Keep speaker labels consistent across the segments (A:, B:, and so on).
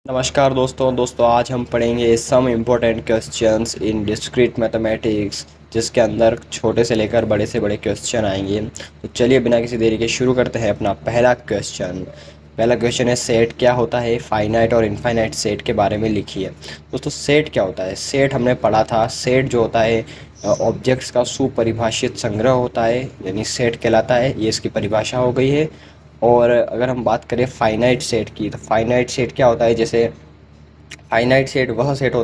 A: नमस्कार दोस्तों आज हम पढ़ेंगे some important questions in discrete mathematics, जिसके अंदर छोटे से लेकर बड़े से बड़े क्वेश्चन आएंगे। तो चलिए बिना किसी देरी के शुरू करते हैं अपना पहला क्वेश्चन है सेट क्या होता है। फाइनाइट और इनफाइनाइट सेट के बारे में लिखिए। दोस्तों सेट क्या होता है? सेट हमने पढ़ा था। सेट जो होता है ऑब्जेक्ट्स का सुपरिभाषित संग्रह होता है, यानी सेट कहलाता है। ये इसकी परिभाषा हो गई है। और अगर हम बात करें फाइनाइट सेट की, तो फाइनाइट सेट क्या होता है? जैसे फाइनाइट सेट वह सेट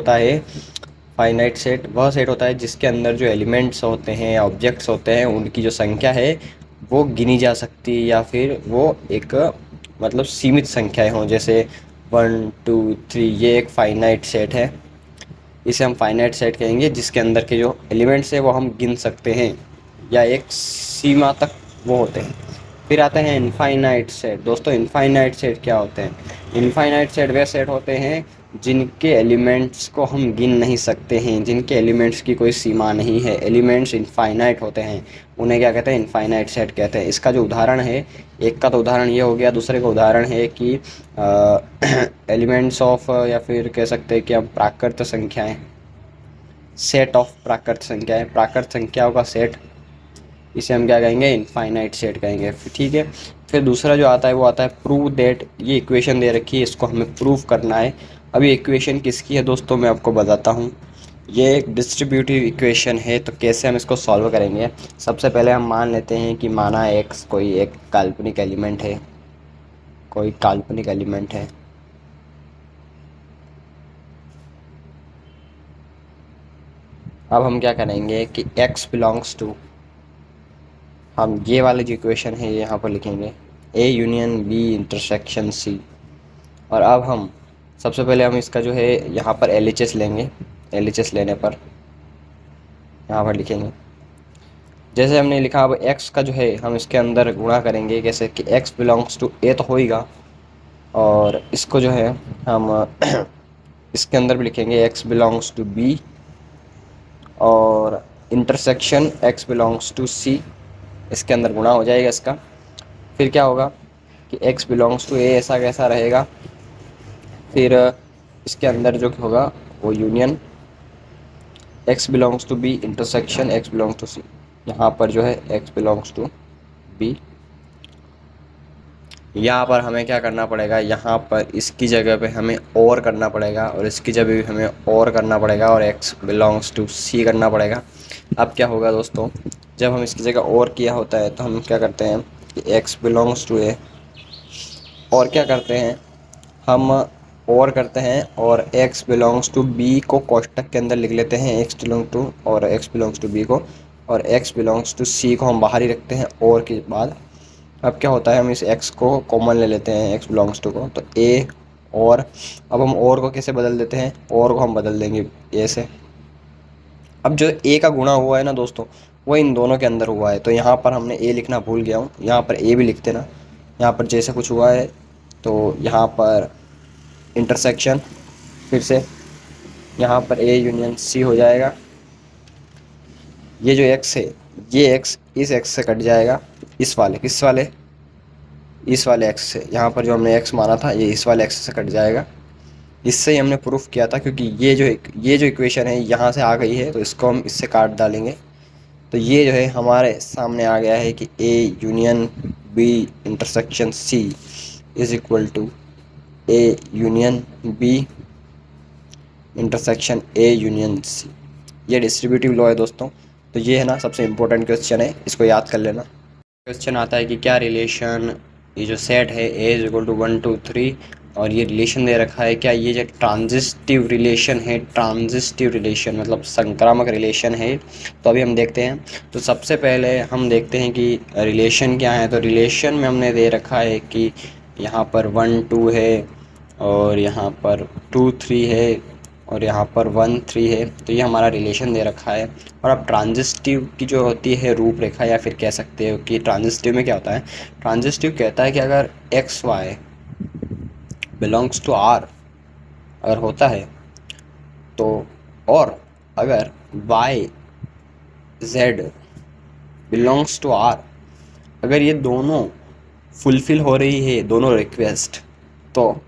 A: होता है जिसके अंदर जो एलिमेंट्स होते हैं, ऑब्जेक्ट्स होते हैं, उनकी जो संख्या है वो गिनी जा सकती है, या फिर वो एक मतलब सीमित संख्याएं हों। जैसे 1 2 3, ये एक फाइनाइट सेट है। इसे हम फाइनाइट सेट कहेंगे जिसके अंदर के जो एलिमेंट्स है वो हम गिन सकते हैं, या एक सीमा तक वो होते हैं। फिर आते हैं इनफाइनाइट सेट। दोस्तों इनफाइनाइट सेट क्या होते हैं? इनफाइनाइट सेट वे सेट होते हैं जिनके एलिमेंट्स को हम गिन नहीं सकते हैं, जिनके एलिमेंट्स की कोई सीमा नहीं है। एलिमेंट्स इनफाइनाइट होते हैं, उन्हें क्या कहते हैं? इनफाइनाइट सेट कहते हैं। इसका जो उदाहरण है, एक का तो उदाहरण ये हो गया, दूसरे का उदाहरण है कि एलिमेंट्स ऑफ, या फिर कह सकते हैं कि हम प्राकृत संख्याएं, सेट ऑफ प्राकृत संख्याएं, प्राकृत संख्याओं का सेट, इसे हम क्या कहेंगे? इनफाइनाइट सेट कहेंगे। ठीक है। फिर दूसरा जो आता है वो आता है प्रूव दैट। ये इक्वेशन दे रखी है, इसको हमें प्रूव करना है। अब ये इक्वेशन किसकी है दोस्तों, मैं आपको बताता हूँ। ये एक डिस्ट्रीब्यूटिव इक्वेशन है। तो कैसे हम इसको सॉल्व करेंगे? सबसे पहले हम मान लेते हैं कि माना एक्स कोई एक काल्पनिक एलिमेंट है, कोई काल्पनिक एलिमेंट है। अब हम क्या करेंगे कि x बिलोंग्स टू, हम ये वाली जो इक्वेशन है ये यहाँ पर लिखेंगे, A union B intersection C. और अब हम सबसे पहले हम इसका जो है यहाँ पर LHS लेंगे। LHS लेने पर यहाँ पर लिखेंगे जैसे हमने लिखा। अब x का जो है हम इसके अंदर गुणा करेंगे, कैसे कि x बिलोंग्स टू ए तो होएगा, और इसको जो है हम इसके अंदर भी लिखेंगे x बिलोंग्स टू बी, और इंटरसेक्शन x बिलोंग्स टू सी, इसके अंदर गुणा हो जाएगा इसका। फिर क्या होगा कि x बिलोंग्स टू ए ऐसा कैसा रहेगा। फिर इसके अंदर जो होगा वो union x belongs to B intersection x belongs to C. यहाँ पर जो है x बिलोंग्स टू बी। यहाँ पर हमें क्या करना पड़ेगा? यहाँ पर इसकी जगह पे हमें और करना पड़ेगा, और इसकी जगह भी हमें और करना पड़ेगा, और x बिलोंग्स टू सी करना पड़ेगा। अब क्या होगा दोस्तों, जब हम इसकी जगह और किया होता है तो हम क्या करते हैं कि x बिलोंग्स टू ए, और क्या करते हैं हम, और करते हैं, और x बिलोंग्स टू b को कोष्टक के अंदर लिख लेते हैं, x बिलोंग टू, और x बिलोंग्स टू b को, और x बिलोंग्स टू c को हम बाहर ही रखते हैं और के बाद। अब क्या होता है, हम इस x को कॉमन ले लेते हैं, x बिलोंग्स टू को, तो a, और अब हम और को कैसे बदल देते हैं? और को हम बदल देंगे a से। अब जो a का गुणा हुआ है ना दोस्तों, वो इन दोनों के अंदर हुआ है। तो यहाँ पर हमने a लिखना भूल गया हूँ, यहाँ पर a भी लिख देना। यहाँ पर जैसे कुछ हुआ है तो यहाँ पर इंटरसेक्शन, फिर से यहाँ पर ए यूनियन सी हो जाएगा। ये जो x है, ये x इस x से कट जाएगा, इस वाले इस वाले x से। यहाँ पर जो हमने x माना था ये इस वाले x से कट जाएगा। इससे ही हमने प्रूफ किया था, क्योंकि ये जो इक्वेशन है यहाँ से आ गई है, तो इसको हम इससे काट डालेंगे। तो ये जो है हमारे सामने आ गया है कि A union B intersection C is equal to A union B intersection A union C. ये डिस्ट्रीब्यूटिव लॉ है दोस्तों। तो ये है ना सबसे इम्पोर्टेंट क्वेश्चन है, इसको याद कर लेना। क्वेश्चन आता है कि क्या रिलेशन, ये जो सेट है ए इज इक्वल टू 1 2 3, और ये रिलेशन दे रखा है, क्या ये जो ट्रांजिस्टिव रिलेशन है, ट्रांजिस्टिव रिलेशन मतलब संक्रामक रिलेशन है? तो अभी हम देखते हैं। तो सबसे पहले हम देखते हैं कि रिलेशन क्या है। तो रिलेशन में हमने दे रखा है कि यहाँ पर 1 2 है, और यहाँ पर 2 3 है, और यहाँ पर 1 3 है। तो ये हमारा रिलेशन दे रखा है। और अब ट्रांजिस्टिव की जो होती है रूपरेखा, या फिर कह सकते हो कि ट्रांजिस्टिव में क्या होता है। ट्रांजिस्टिव कहता है कि अगर X Y belongs to R अगर होता है तो, और अगर Y Z belongs to R, अगर ये दोनों फुलफिल हो रही है, दोनों रिक्वेस्ट, तो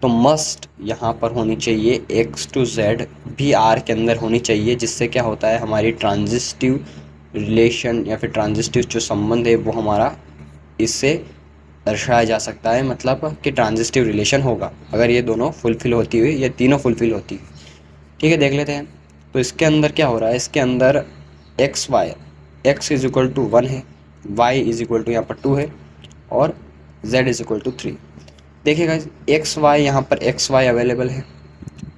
A: तो मस्ट यहाँ पर होनी चाहिए x टू z भी R के अंदर होनी चाहिए, जिससे क्या होता है हमारी ट्रांजिस्टिव रिलेशन या फिर ट्रांजिस्टिव जो संबंध है वो हमारा इससे दर्शाया जा सकता है, मतलब कि ट्रांजिस्टिव रिलेशन होगा अगर ये दोनों फुलफ़िल होती हुई, ये तीनों फुलफ़िल होती हुई। ठीक है, देख लेते हैं। तो इसके अंदर क्या हो रहा है, इसके अंदर X Y, X is equal to 1 है, वाई इज इक्वल टू यहाँ पर 2 है और z इज इक्वल टू 3। देखिएगा एक्स वाई यहाँ पर एक्स वाई अवेलेबल है,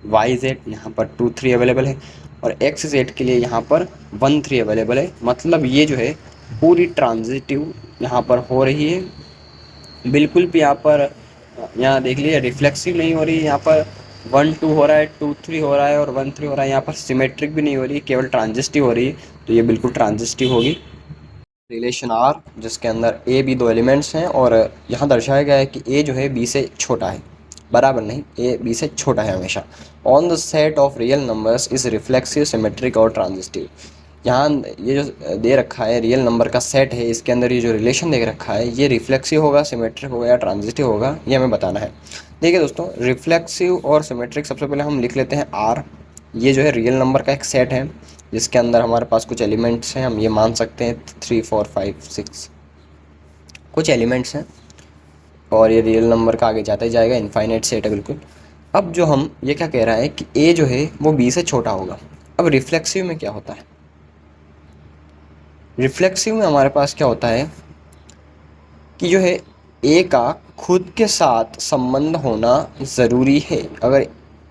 A: वाई जेड यहाँ पर 2 3 अवेलेबल है और एक्स जेड के लिए यहाँ पर 1 3 अवेलेबल है। मतलब ये जो है पूरी ट्रांजिटिव यहाँ पर हो रही है, बिल्कुल भी यहाँ पर, यहाँ देख लीजिए रिफ्लेक्सिव नहीं हो रही, यहाँ पर 1 2 हो रहा है, 2 3 हो रहा है और 1 3 हो रहा है, यहाँ पर सिमेट्रिक भी नहीं हो रही, केवल ट्रांजिस्टिव हो रही है। तो ये बिल्कुल ट्रांजिस्टिव होगी। रिलेशन आर जिसके अंदर ए बी दो एलिमेंट्स हैं और यहाँ दर्शाया गया है कि ए जो है बी से छोटा है, बराबर नहीं, ए बी से छोटा है हमेशा। On the set of real numbers is reflexive symmetric और ट्रांजिस्टिव। यहाँ ये जो दे रखा है रियल नंबर का सेट है, इसके अंदर ये जो रिलेशन दे रखा है ये रिफ्लेक्सिव होगा, सिमेट्रिक होगा या ट्रांजिस्टिव होगा, ये हमें बताना है। देखिए दोस्तों, रिफ्लेक्सिव और सिमेट्रिक सबसे पहले हम लिख लेते हैं आर। ये जो है रियल नंबर का एक सेट है जिसके अंदर हमारे पास कुछ एलिमेंट्स हैं, हम ये मान सकते हैं 3 4 5 6 कुछ एलिमेंट्स हैं और ये रियल नंबर का आगे जाता ही जाएगा, इनफाइनाइट सेट है बिल्कुल। अब जो हम ये क्या कह रहा है कि ए जो है वो बी से छोटा होगा। अब रिफ्लेक्सिव में क्या होता है, रिफ्लेक्सिव में हमारे पास क्या होता है कि जो है ए का खुद के साथ संबंध होना ज़रूरी है। अगर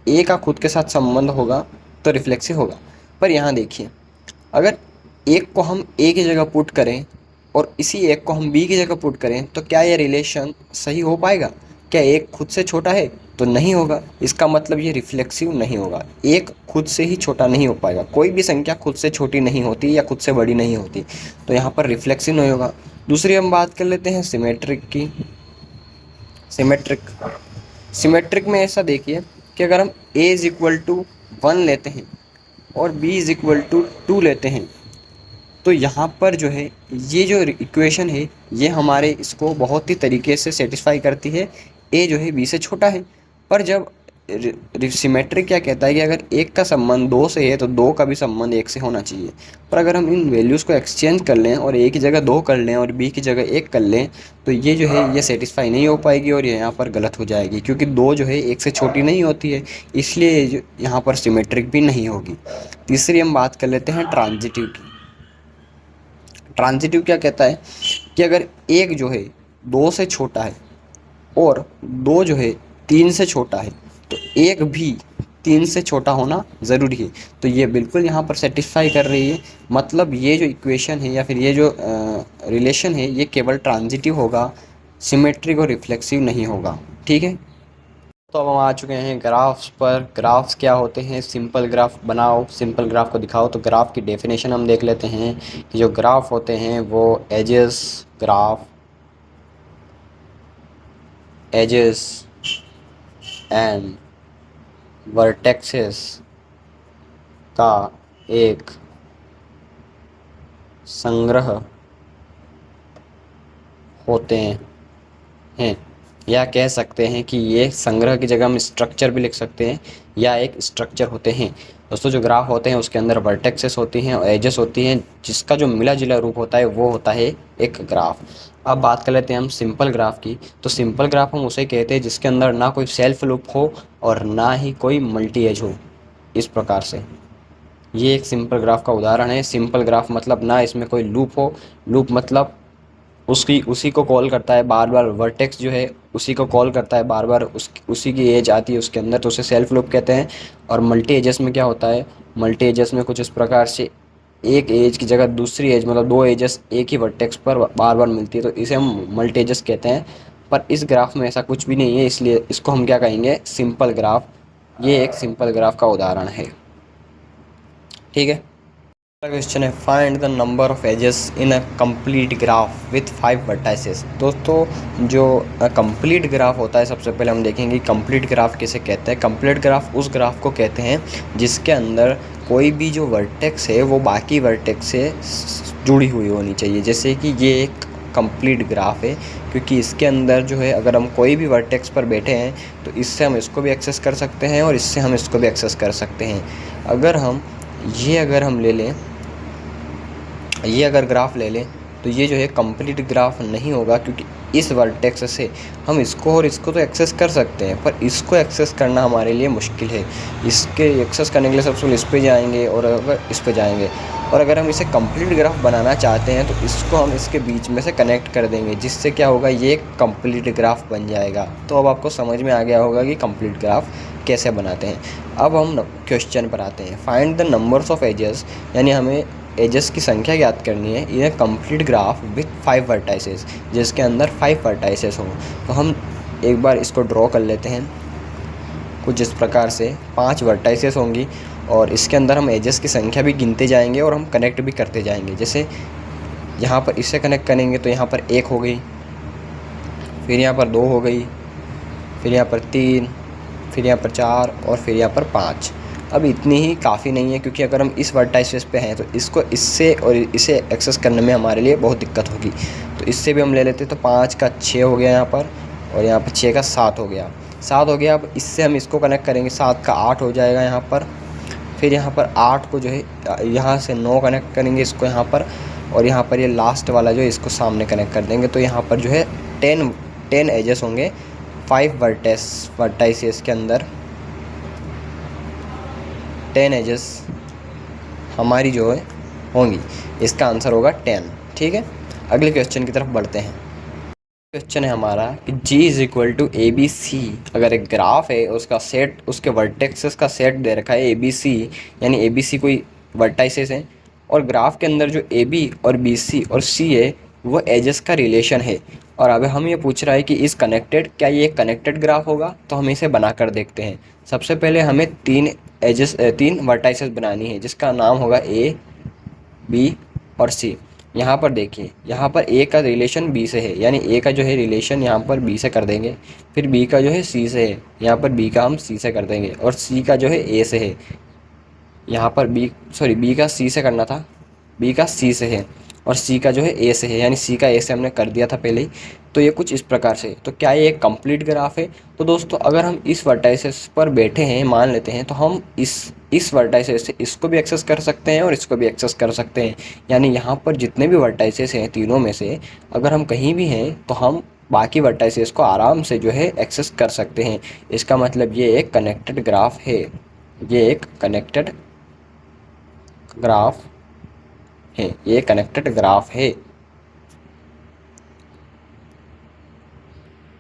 A: ए का खुद के साथ संबंध होगा तो रिफ्लेक्सिव होगा। पर यहाँ देखिए, अगर एक को हम ए की जगह पुट करें और इसी एक को हम बी की जगह पुट करें तो क्या ये रिलेशन सही हो पाएगा? क्या एक खुद से छोटा है? तो नहीं होगा। इसका मतलब ये रिफ्लेक्सिव नहीं होगा। एक खुद से ही छोटा नहीं हो पाएगा, कोई भी संख्या खुद से छोटी नहीं होती या खुद से बड़ी नहीं होती, तो यहाँ पर रिफ्लेक्सिव नहीं होगा। दूसरी हम बात कर लेते हैं सिमेट्रिक की। सिमेट्रिक में ऐसा देखिए कि अगर हम a इज इक्वल टू 1 लेते हैं और b इज इक्वल टू 2 लेते हैं तो यहाँ पर जो है ये जो इक्वेशन है ये हमारे इसको बहुत ही तरीके से सेटिस्फाई करती है। a जो है b से छोटा है। पर जब सिमेट्रिक क्या कहता है कि अगर एक का संबंध 2 से है तो 2 का भी संबंध 1 से होना चाहिए। पर अगर हम इन वैल्यूज़ को एक्सचेंज कर लें और a की जगह 2 कर लें और b की जगह 1 कर लें तो ये जो है ये सेटिस्फाई नहीं हो पाएगी और ये यहाँ पर गलत हो जाएगी, क्योंकि 2 जो है 1 से छोटी नहीं होती है, इसलिए यहाँ पर सिमेट्रिक भी नहीं होगी। तीसरी हम बात कर लेते हैं ट्रांजिटिव की। ट्रांजिटिव क्या कहता है कि अगर एक जो है 2 से छोटा है और 2 जो है 3 से छोटा है तो एक भी 3 से छोटा होना ज़रूरी है। तो ये बिल्कुल यहाँ पर सेटिस्फाई कर रही है। मतलब ये जो इक्वेशन है या फिर ये जो रिलेशन है ये केवल ट्रांजिटिव होगा, सिमेट्रिक और रिफ्लेक्सिव नहीं होगा। ठीक है, तो अब हम आ चुके हैं ग्राफ्स पर। ग्राफ्स क्या होते हैं, सिंपल ग्राफ बनाओ, सिंपल ग्राफ को दिखाओ। तो ग्राफ की डेफिनेशन हम देख लेते हैं कि जो ग्राफ होते हैं वो edges graph, edges and vertexes का एक संग्रह होते हैं, या कह सकते हैं कि ये संग्रह की जगह हम स्ट्रक्चर भी लिख सकते हैं, या एक स्ट्रक्चर होते हैं। दोस्तों जो ग्राफ होते हैं उसके अंदर वर्टेक्सेस होती हैं और एजेस होती हैं, जिसका जो मिला जुला रूप होता है वो होता है एक ग्राफ। अब बात कर लेते हैं हम सिंपल ग्राफ की। तो सिंपल ग्राफ हम उसे कहते हैं जिसके अंदर ना कोई सेल्फ लूप हो और ना ही कोई मल्टी एज हो। इस प्रकार से ये एक सिंपल ग्राफ का उदाहरण है। सिंपल ग्राफ मतलब ना इसमें कोई लूप हो, लूप मतलब उसी को कॉल करता है बार बार, वर्टेक्स जो है उसी को कॉल करता है बार बार, उसी की एज आती है उसके अंदर, तो उसे सेल्फ लूप कहते हैं। और मल्टी एजेस में क्या होता है, मल्टी एजेस में कुछ इस प्रकार से एक एज की जगह दूसरी एज, मतलब 2 एजेस एक ही वर्टेक्स पर बार बार मिलती है, तो इसे हम मल्टी एजेस कहते हैं। पर इस ग्राफ में ऐसा कुछ भी नहीं है, इसलिए इसको हम क्या कहेंगे, सिंपल ग्राफ। ये एक सिंपल ग्राफ का उदाहरण है। ठीक है, क्वेश्चन है find the number of edges in a complete graph with 5 vertices. दोस्तों जो कंप्लीट ग्राफ होता है, सबसे पहले हम देखेंगे कंप्लीट ग्राफ किसे कहते हैं। कंप्लीट ग्राफ उस ग्राफ को कहते हैं जिसके अंदर कोई भी जो वर्टेक्स है वो बाकी वर्टेक्स से जुड़ी हुई होनी चाहिए। जैसे कि ये एक कंप्लीट ग्राफ है, क्योंकि इसके अंदर जो है अगर हम कोई भी वर्टेक्स पर बैठे हैं तो इससे हम इसको भी एक्सेस कर सकते हैं और इससे हम इसको भी एक्सेस कर सकते हैं। अगर हम ले लें, ये अगर ग्राफ ले लें तो ये जो है कंप्लीट ग्राफ नहीं होगा, क्योंकि इस वर्टेक्स से हम इसको और इसको तो एक्सेस कर सकते हैं, पर इसको एक्सेस करना हमारे लिए मुश्किल है। इसके एक्सेस करने के लिए सबसे पहले इस पे जाएंगे और अगर इस पे जाएंगे, और अगर हम इसे कंप्लीट ग्राफ बनाना चाहते हैं तो इसको हम इसके बीच में से कनेक्ट कर देंगे, जिससे क्या होगा, ये एक कंप्लीट ग्राफ बन जाएगा। तो अब आपको समझ में आ गया होगा कि कंप्लीट ग्राफ कैसे बनाते हैं। अब हम क्वेश्चन पर आते हैं। Find the numbers of edges, यानी हमें एजेस की संख्या ज्ञात करनी है in a complete graph with 5 vertices, जिसके अंदर 5 वर्टाइसेस हों। तो हम एक बार इसको ड्रॉ कर लेते हैं कुछ इस प्रकार से। 5 वर्टाइसेस होंगी और इसके अंदर हम एजेस की संख्या भी गिनते जाएंगे और हम कनेक्ट भी करते जाएंगे। जैसे यहाँ पर इससे कनेक्ट करेंगे तो यहाँ पर 1 हो गई, फिर यहाँ पर 2 हो गई, फिर यहाँ पर 3, फिर यहाँ पर 4 और फिर यहाँ पर 5। अब इतनी ही काफ़ी नहीं है, क्योंकि अगर हम इस वर्टाइसेस पे हैं तो इसको इससे और इसे एक्सेस करने में हमारे लिए बहुत दिक्कत होगी। तो इससे भी हम ले लेते, तो 5 का 6 हो गया यहाँ पर, और यहाँ पर 6 का 7 हो गया। 7 हो गया। अब इससे हम इसको कनेक्ट करेंगे, 7 का 8 हो जाएगा यहाँ पर। फिर यहाँ पर 8 को जो है यहाँ से 9 कनेक्ट करेंगे इसको यहाँ पर, और यहाँ पर ये लास्ट वाला जो है इसको सामने कनेक्ट कर देंगे। तो यहाँ पर जो है 10 एजेस होंगे 5 वर्टाइसेस के अंदर। 10 एजेस हमारी जो है होंगी, इसका आंसर होगा 10। ठीक है, अगले क्वेश्चन की तरफ बढ़ते हैं। क्वेश्चन है हमारा कि G is equal to ABC। अगर एक ग्राफ है, उसका सेट, उसके वर्टेक्सेस का सेट दे रखा है ABC, यानी ABC कोई वर्टाइसेस हैं, और ग्राफ के अंदर जो AB और BC और C है वो एजेस का रिलेशन है। और अब हम ये पूछ रहा है कि इस कनेक्टेड, क्या ये कनेक्टेड ग्राफ होगा? तो हम इसे बना कर देखते हैं। सबसे पहले हमें 3 वर्टाइसेस बनानी है, जिसका नाम होगा A, B और C। यहाँ पर देखिए, यहाँ पर A का रिलेशन B से है, यानी A का जो है रिलेशन यहाँ पर B से कर देंगे। फिर B का जो है C से है, यहाँ पर B का हम C से कर देंगे। और C का जो है A से है, यहाँ पर B का C से करना था, B का C से है, और C का जो है A से है, यानी C का A से हमने कर दिया था पहले ही। तो ये कुछ इस प्रकार से। तो क्या ये एक कंप्लीट ग्राफ है? तो दोस्तों अगर हम इस वर्टाइसेस पर बैठे हैं, मान लेते हैं, तो हम इस वर्टाइसेस से इसको भी एक्सेस कर सकते हैं और इसको भी एक्सेस कर सकते हैं। यानी यहाँ पर जितने भी वर्टाइसेस हैं तीनों में से अगर हम कहीं भी हैं तो हम बाकी वर्टाइसेस को आराम से जो है एक्सेस कर सकते हैं। इसका मतलब ये एक कनेक्टेड ग्राफ है, ये एक कनेक्टेड ग्राफ है, ये कनेक्टेड ग्राफ है।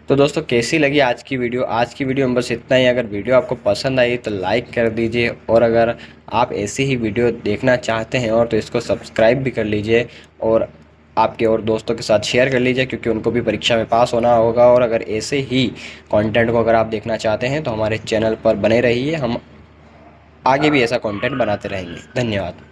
A: तो दोस्तों कैसी लगी आज की वीडियो? आज की वीडियो में बस इतना ही। अगर वीडियो आपको पसंद आई तो लाइक कर दीजिए, और अगर आप ऐसी ही वीडियो देखना चाहते हैं और तो इसको सब्सक्राइब भी कर लीजिए, और आपके और दोस्तों के साथ शेयर कर लीजिए, क्योंकि उनको भी परीक्षा में पास होना होगा। और अगर ऐसे ही कंटेंट को अगर आप देखना चाहते हैं तो हमारे चैनल पर बने रहिए, हम आगे भी ऐसा कंटेंट बनाते रहेंगे। धन्यवाद।